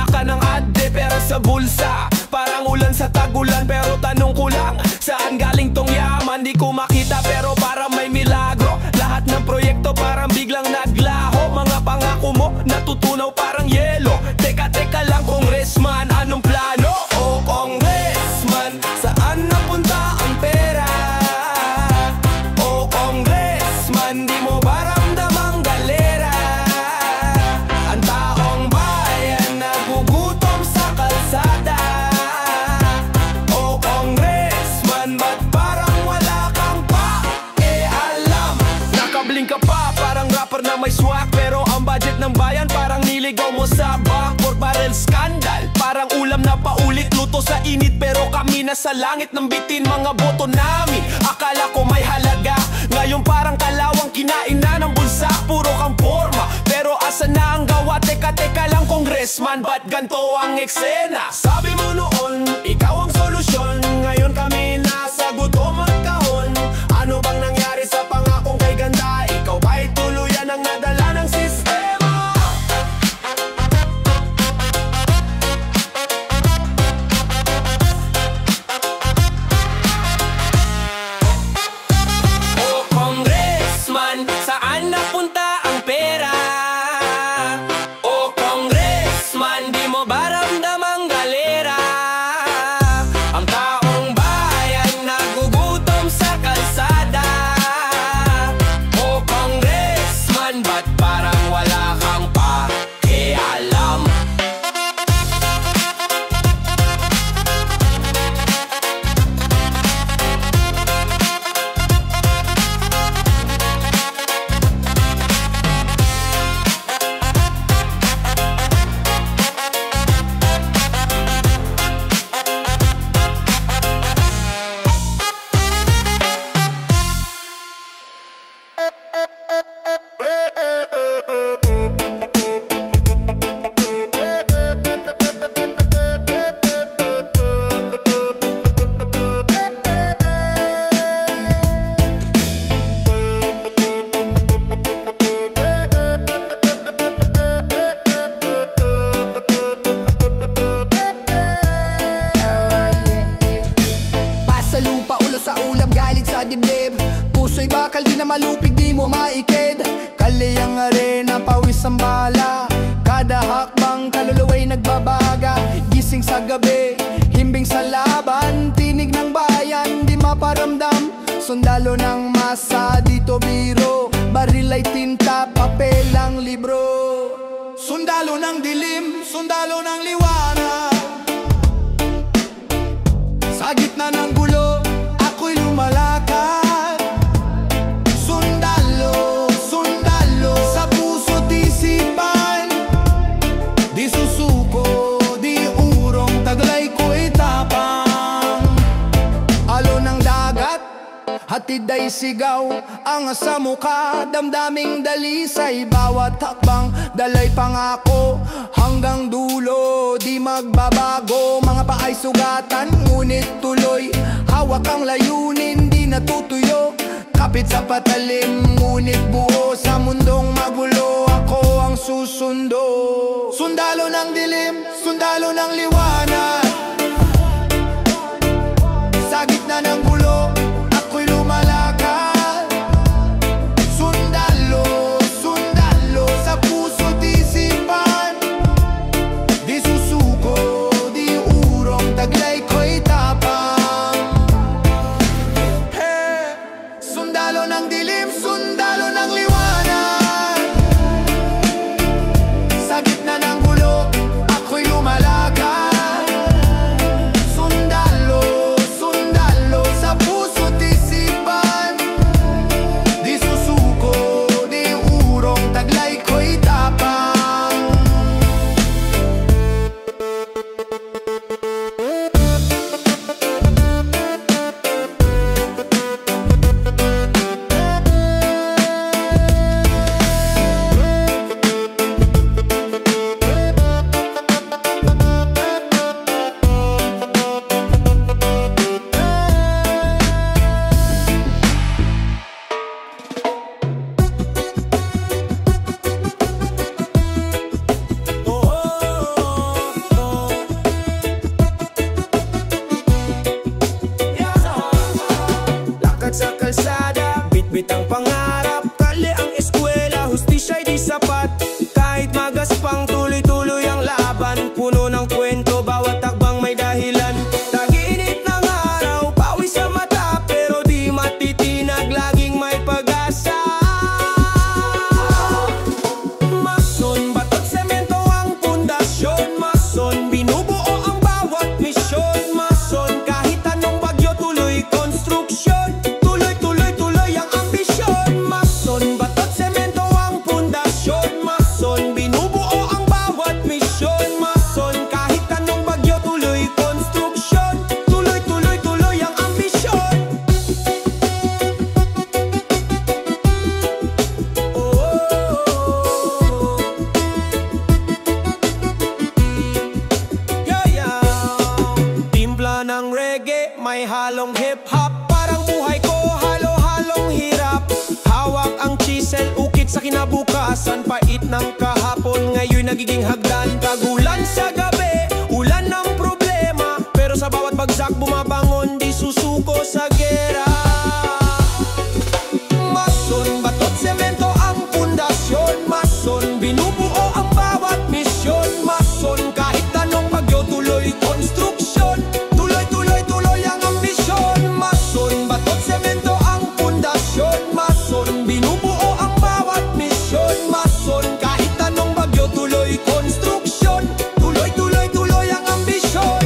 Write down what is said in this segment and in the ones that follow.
Wala ka ng ade pera sa bulsa, parang ulan sa tagulan. Pero tanong ko lang, saan galing tong yaman? Di ko makita pero parang may milagro. Lahat ng proyekto parang biglang naglaho. Mga pangako mo natutunaw parang yelo. Teka lang congressman, anong plano? O congressman, saan napunta ang pera? O congressman, di mo ba ramdam ang galera? Ang taong bayan nagugutom sa kalsada. O congressman, ba't parang wala kang pakialam? Nakablink ka pa, parang rapper na may swag. Pero ang budget ng bayan parang niligaw mo sa back. 4 barrel scandal, parang ulam na paulit. Luto sa init pero kami na sa langit ng bitin mga boto namin. Akala ko may halaga, ngayon parang kalawang kinain na ng bulsa. Puro kang forma, pero asa na ang gawa? Teka lang congressman, ba't ganto ang eksena? Sabi mo noon, ikaw ang solusyon. Ngayon kami nasa gutom at kahon. Ano bang nangyari sa pangakong kay ganda? Ikaw ba'y tuluyan ang nadala ng sistema? O congressman, saan napunta ang pera? O congressman, di mo ba ramdam ang galera? Ang taong bayan nagugutom sa kalsada. O congressman, ba't parang wala kang pakialam? Pasa lupa, ulo sa ulam, galit sa dibdib. Puso'y bakal, di na malupig, di mo maikid. Kaliyang arena, pawis ang bala. Kada hakbang, kaluluwa'y nagbabaga. Gising sa gabi, himbing sa laban. Tinig ng bayan, di maparamdam. Sundalo ng masa, dito biro. Baril ay tinta, papel ang libro. Sundalo ng dilim, sundalo ng liwanag. Sa gitna ng gulo, ako'y lumalakad. Sundalo, sundalo, sa puso't isipan. Di susuko, di urong, taglay ko'y tapang. Alon ng dagat, hatid ay sigaw. Angas sa mukha, damdaming dalisay. Bawat hakbang, dalay pangako. Hanggang dulo, di magbabago. Mga paay sugatan, ngunit tuloy. Hawak ang layunin, di natutuyo. Kapit sa patalim, ngunit buo. Sa mundong magulo, ako ang susundo. Sundalo ng dilim, sundalo ng liwanag. Sa gitna ng gulo, ako'y lumalakad. Sundalo, sundalo, sa puso't isipan. Di susuko, di urong, taglay ko'y tapang. Hey, sundalo ng dilim, sundalo ng liwanag. Sa gitna ng gulo, ako'y lumalakad. ng kahapon, ngayon nagiging hagdan. Tagulan sa gabi, ulan ng problema, pero sa bawat bagsak bumabangon, di susuko sa gera. Mason, batot, semento ang pundasyon. Mason, binubuo ang bawat misyon. Mason, kahit anong bagyo, tuloy konstruksyon. Tuloy, tuloy, tuloy ang ambisyon. Mason, batot, semento ang pundasyon. Mason, binubuo ang bawat misyon. Mason, kahit anong bagyo, tuloy konstruksyon. Tuloy, tuloy, tuloy ang ambisyon.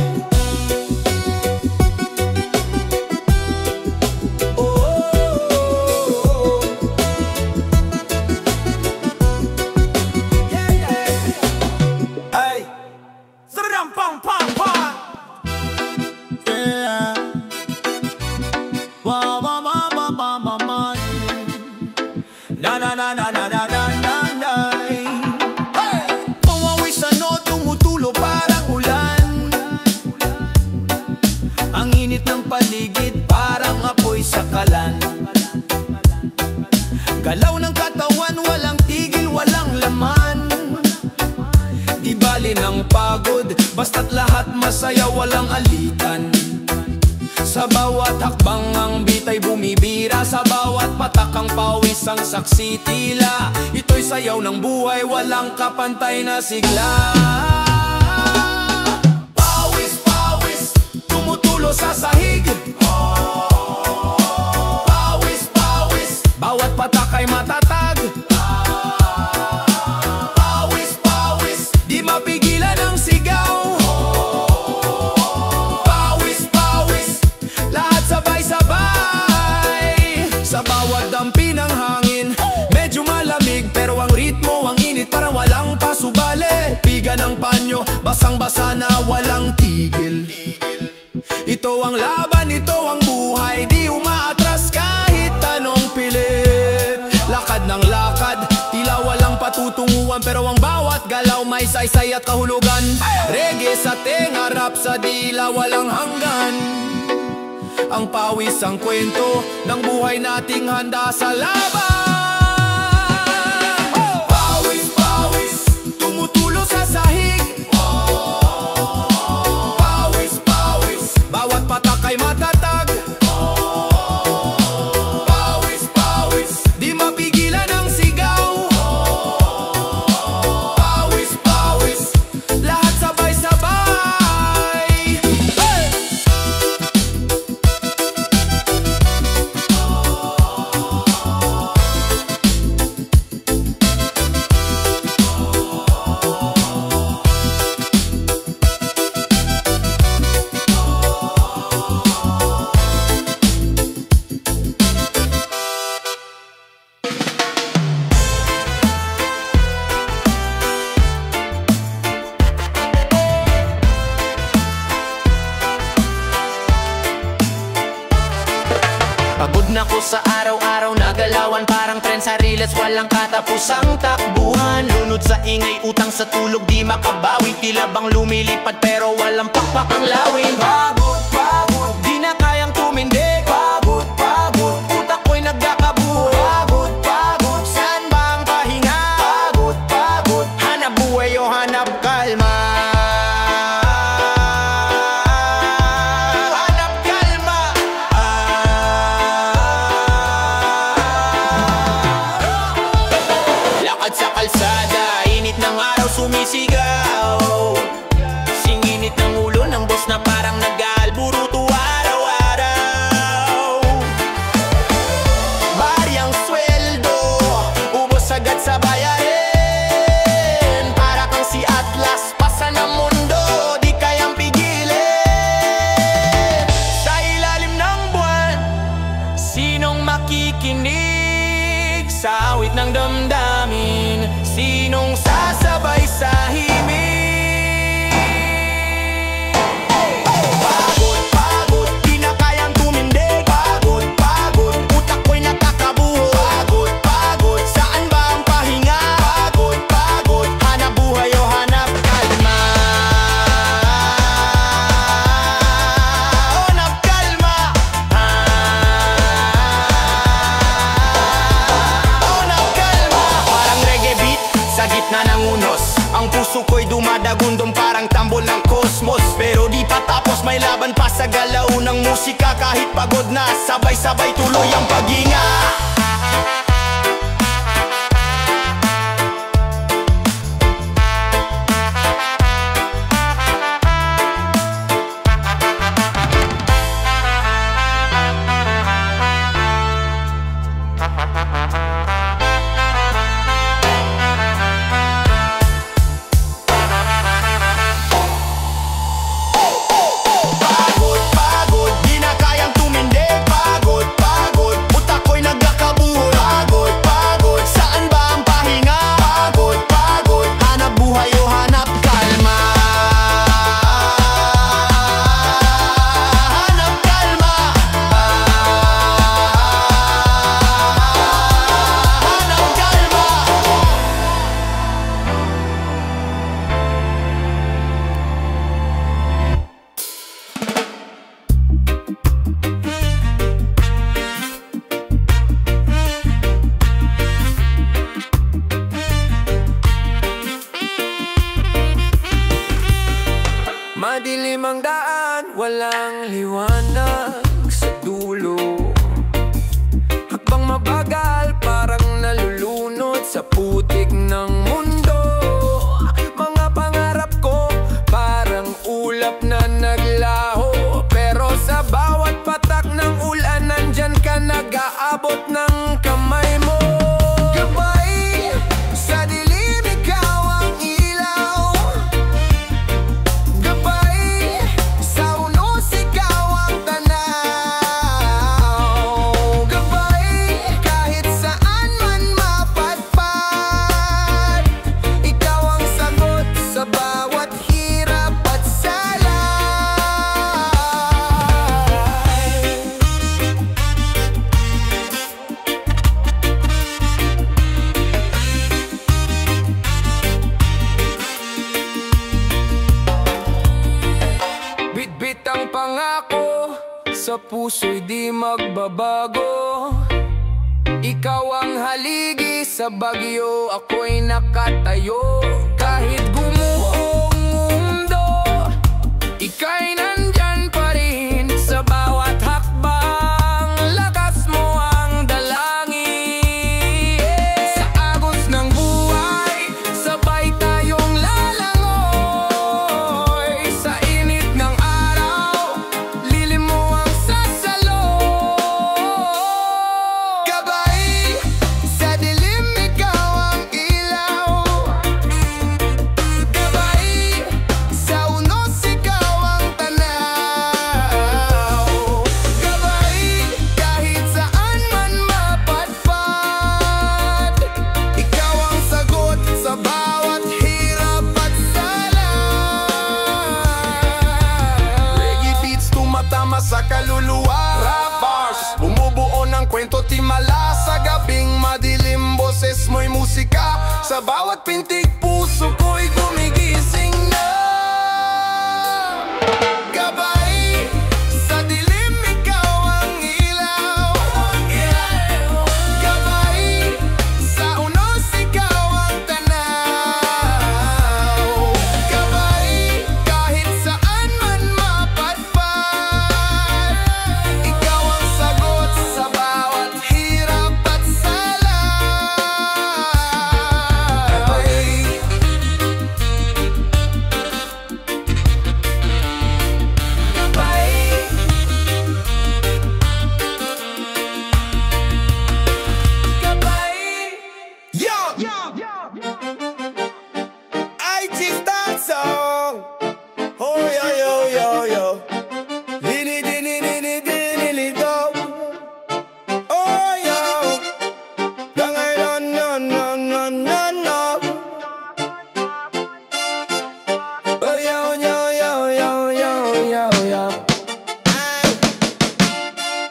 Pawawisan o tumutulo parang ulan. Ang init ng paligid parang apoy sa kalan. Galaw ng katawan walang tigil, walang laman. Di bali ng pagod, basta't lahat masaya, walang alitan. Sa bawat hakbang ang bitay bumibira, sa bawat patak ang pawis ang saksi tila. Ito'y sayaw ng buhay, walang kapantay na sigla. Pawis, pawis, tumutulo sa sahig. Pawis, pawis, bawat patak ay matatag. Pawis, pawis, di mapigilan ang sigaw. Sa bawat dampi ng hangin, medyo malamig, pero ang ritmo, ang init, parang walang pasubali. Piga ng panyo, basang-basa na walang tigil. Ito ang laban, ito ang buhay, di umaatras kahit anong pilit. Lakad ng lakad, tila walang patutunguhan, pero ang bawat galaw may saysay at kahulugan. Reggae sa tenga, rap sa dila, walang hanggan. Ang pawis ang kwento ng buhay nating handa sa laban. Pawis, pawis, tumutulo sa sahig. Pawis, pawis, bawat patak ay matatag. Pawis, pawis, di mapigilan ang sigaw. Pawis, pawis, lahat sabay-sabay. Pagod na ko sa araw-araw na galawan, parang tren sa riles, walang katapusang takbuhan. Lunod sa ingay, utang sa tulog, di makabawi. Tila bang lumilipad pero walang pakpak ang lawin. Pagod, pagod, di na kayang tumindig. Pagod, pagod, utak ko'y nagkakabuhay. Pagod, pagod, saan ba ang pahinga? Pagod, pagod, hanap buhay o hanap kalma. Sa kalsada, init ng araw sumisigaw. Singinit ng ulo ng boss na parang nag-aalbo. Dadagundong parang tambol ng kosmos. Pero di pa tapos, may laban pa sa galaw ng musika. Kahit pagod na, sabay-sabay tuloy ang paghinga. Madilim ang daan, walang liwanag sa dulo. Hakbang mabagal, parang nalulunod sa putik ng mundo. Mga pangarap ko, parang ulap na naglaho. Pero sa bawat patak ng ulan, nandyan ka, nag-aabot ng kamay mo. Gabay, sa dilim ikaw ang ilaw. Gabay, sa unos ikaw ang tanaw. Gabay, kahit saan man mapadpad, ikaw ang sagot sa bawat hirap at salay. Bit-bit ang pangako, sa puso'y di magbabago. Ikaw ang haligi, sa bagyo ako'y nakatayo. Kahit gumuho ang mundo, ika'y nandyan pa rin. Sa bawat hakbang, lakas mo ang dalangin. Sa agos ng buhay, sabay tayong lalangoy. Sa init ng araw, lilim mo ang sasalo. Gabay, sa dilim ikaw ang ilaw. Gabay, sa unos ikaw ang tanaw. Gabay, kahit saan man mapadpad, ikaw ang sagot sa bawat hirap at salay. Reggae beats tumatama sa kaluluwa. Rap bars, bumubuo ng kwento timala. Sa gabing madilim, boses mo'y musika. Sa bawat pintig, puso ko'y gumigising na. Gabay, sa dilim ikaw ang ilaw. Gabay, sa unos ikaw ang tanaw. Gabay, kahit saan man mapadpad, ikaw ang sagot sa bawat hirap at salay. Gabay, gabay. Yo! I just that song. Oh yo yo yo yo. Dini dini dini dini dini do. Oh yo. Dangay no no no no no no. Oh yo yo yo yo yo yo yo.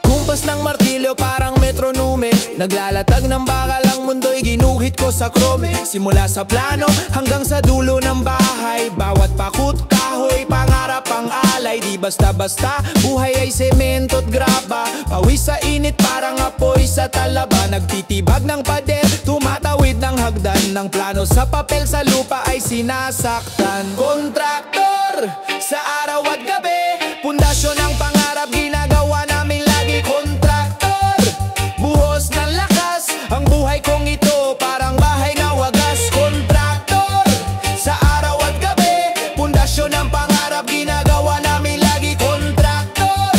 Kumpas ng martilyo parang metronome, naglalatag ng bakal ang mundo'y ginuhit ko sa krome. Simula sa plano hanggang sa dulo ng bahay, bawat pakut kahoy pangarap ang alay. Di basta-basta, buhay ay semento't graba. Pawis sa init parang apoy sa talaba. Nagtitibag ng pader, tumatawid ng hagdan ng plano, sa papel sa lupa ay sinasaktan. Kontraktor sa araw at gabi, pundasyon ng pangarap ginagawa namin lagi. Kontraktor, buhos ng lakas, ang buhay kong ito parang bahay na wagas. Kontraktor sa araw at gabi, pundasyon ng pangarap ginagawa namin lagi. Kontraktor,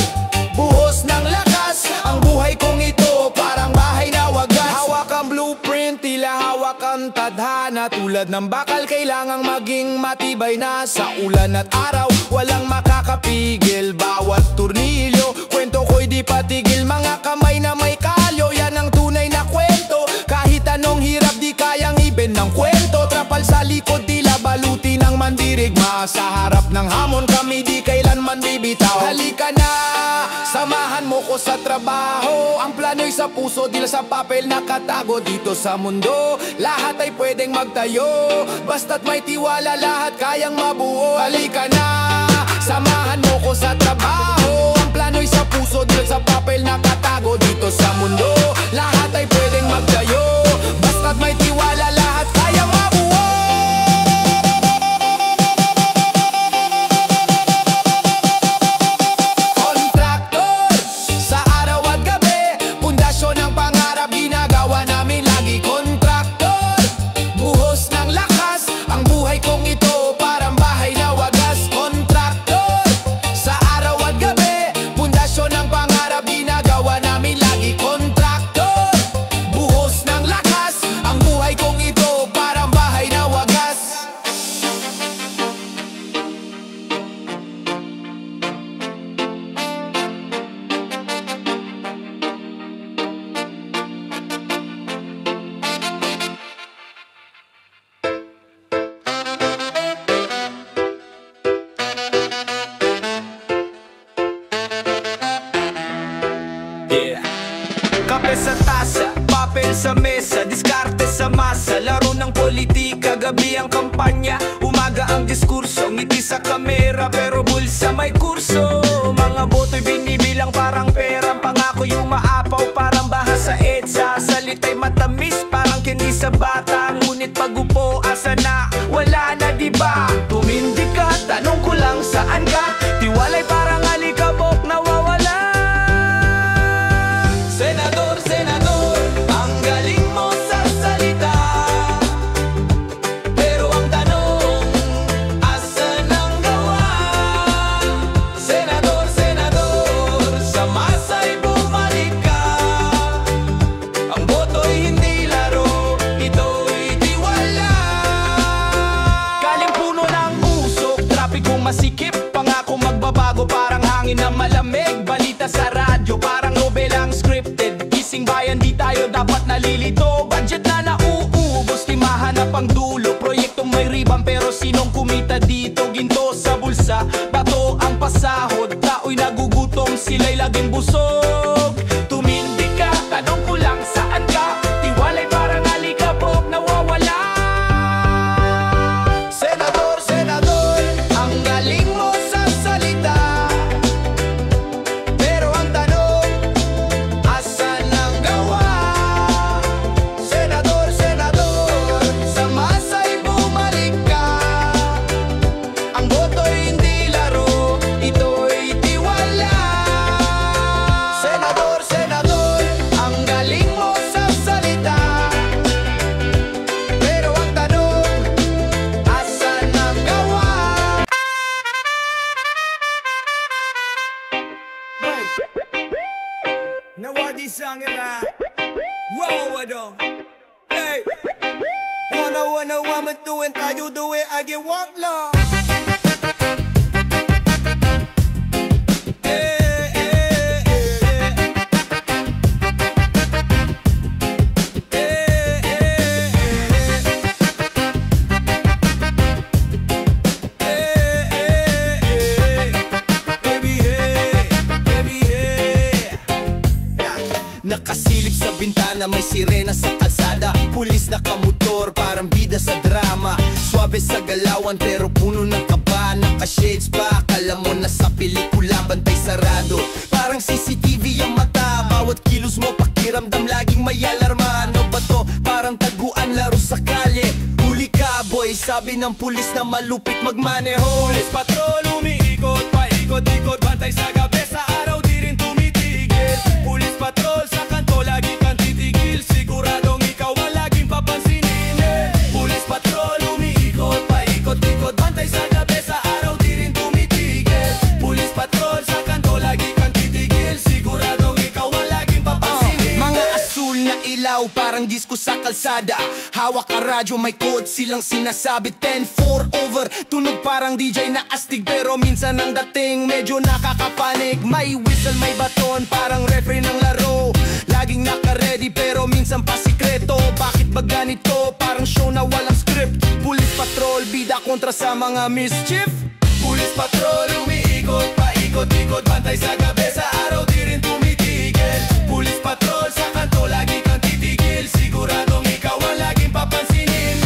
buhos ng lakas, ang buhay kong ito parang bahay na wagas. Hawak ang blueprint, tila hawak ang tadhana. Tulad ng bakal kailangang maging matibay na. Sa ulan at araw walang makakapigil. Bawat turnilyo, kwento ko'y di patigil. Mga kamay na may kalyo, yan ang tunay na kwento. Kahit anong hirap di kayang iben ng kwento. Trapal sa likod, tila baluti ng mandirigma. Sa harap ng hamon kami di kailanman bibitaw. Halika na, samahan mo ko sa trabaho. Ang plano'y sa puso, dila sa papel nakatago. Dito sa mundo, lahat ay pwedeng magtayo. Basta't may tiwala, lahat kayang mabuo. Halika na, samahan mo ko sa trabaho. Ang plano'y sa puso, dila sa papel nakatago. Dito sa mundo, lahat ay pwedeng magtayo. Basta't may tiwala, lahat kayang mabuo. Kontraktor sa araw at gabi, pundasyon ng pangarap ginagawa namin lagi. Kontraktor, buhos ng lakas, ang buhay kong ito parang bahay na wagas. Kontraktor sa araw at gabi, pundasyon ng pangarap ginagawa namin lagi. Kontraktor, buhos ng lakas, ang buhay kong ito parang bahay na wagas. Yeah. Kape sa tasa, papel sa mesa, diskarte sa masa. Laro ng politika, gabi ang kampanya, umaga ang diskurso, ngiti sa kamera pero bulsa may kurso. Mga boto'y binibilang parang pera, pangako yung maapaw parang baha sa EDSA. Salita'y matamis parang kini sa bata, ngunit pag-upo asa na, wala na diba? Tumindi ka, tanong ko lang saan ka? Tiwalay parang alikabok nawawala. Senador, senador, ang galing mo sa salita, pero ang tanong, asan ang gawa? Senador, senador, sa masa'y bumalik ka. Ang boto'y hindi laro, ito'y tiwala. Galing puno ng usok, trapikong masikip, pangako magbabago parang hangin na malamig. Balita sa radyo parang nobelang scripted. Gising bayan di tayo dapat nalilito. Budget na nauubos, di mahanap ang dulo. Proyektong may ribbon pero sinong kumita dito? Ginto sa bulsa, bato ang pasahod. Tao'y nagugutom, sila'y laging busog. Tumindi ka, tanong ko lang saan ka? Tiwalay parang alikabok nawawala. Senador, senador, ang galing mo sa salita, pero ang tanong, asan ang gawa? Senador, senador, sa masa'y bumalik ka. Ang boto'y hindi laro, ito'y tiwala. Senador, senador, ang galing mo sa salita, pero ang tanong, asan ang gawa? Nawadi sang ira, wow ado, hey. Wanna I'm doing, how you do it, I get walk long. Nakasilip sa bintana, may sirena sa kalsada. Pulis nakamotor, parang bida sa drama. Suabe sa galawan, pero puno ng kaba. Naka-shades pa, akala mo nasa pelikula. Bantay sarado, parang CCTV ang mata. Bawat kilos mo, pakiramdam laging may alarma. Ano ba to? Parang taguan, laro sa kalye. Sabi ng pulis na malupit magmaneho. Pulis patrol, umiikot, paikot-ikot, bantay sa gabi, sa araw di rin tumitigil. Pulis patrol, sa kanto lagi kang titigil, siguradong ikaw ang laging papansinin. Pulis patrol, umiikot, paikot-ikot, bantay sa gabi, sa araw di rin tumitigil. Pulis patrol, sa kanto lagi kang titigil, siguradong ikaw ang laging papansinin. Mga asul na ilaw, parang disco sa kalsada. Hawak ang radyo, may code silang sinasabi. 10-4 over, tunog parang DJ na astig. Pero minsan ang dating medyo nakakapanig. May whistle, may baton, parang referee ng laro. Laging naka-ready pero minsan pa sikreto. Bakit ba ganito? Parang show na walang script. Pulis patrol, bida kontra sa mga mischief. Pulis patrol, umiikot, paikot-ikot, bantay sa gabi, sa araw di rin tumitigil. Pulis patrol, sa kanto lagi kang titigil, siguradong ikaw ang laging papansinin.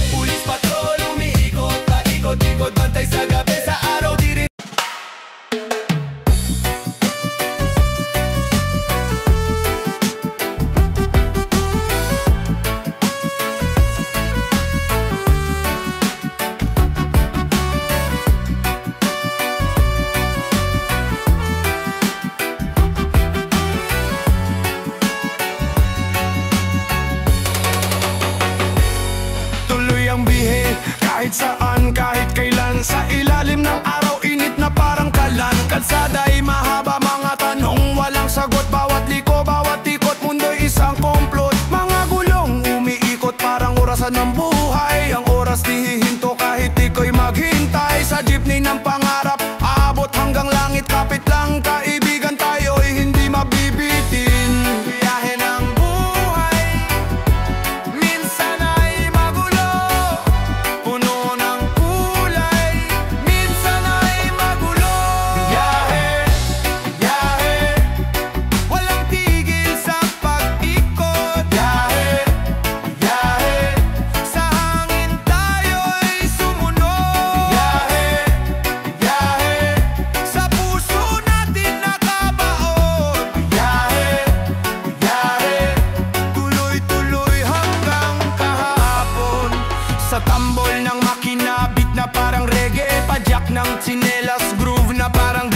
Pulis patrol, umiikot, paikot-ikot, bantay sa gabi, sa araw di rin. Kahit saan, kahit kailan, sa ilalim ng araw, init na parang kalan. Kalsada'y mahaba, mga tanong walang sagot. Bawat liko, bawat ikot, mundo'y isang komplot. Mga gulong umiikot, parang orasan ng buhay. Ang oras di hihinto kahit iko'y maghintay. Sa jeepney ng pangarap, aabot hanggang langit. Kapit lang kaibigan, tayo'y hindi mabibitin. Biyahe ng buhay, minsan ay magulo, puno ng kulay, minsan ay magulo. Biyahe, biyahe, walang tigil sa pag-ikot. Biyahe, biyahe, sa hangin tayo'y sumunod. Biyahe, biyahe, sa puso natin nakabaon. Biyahe, biyahe, tuloy-tuloy hanggang kahapon. Sa tambol ng makina, beat na parang reggae, padyak ng tsinelas, groove na parang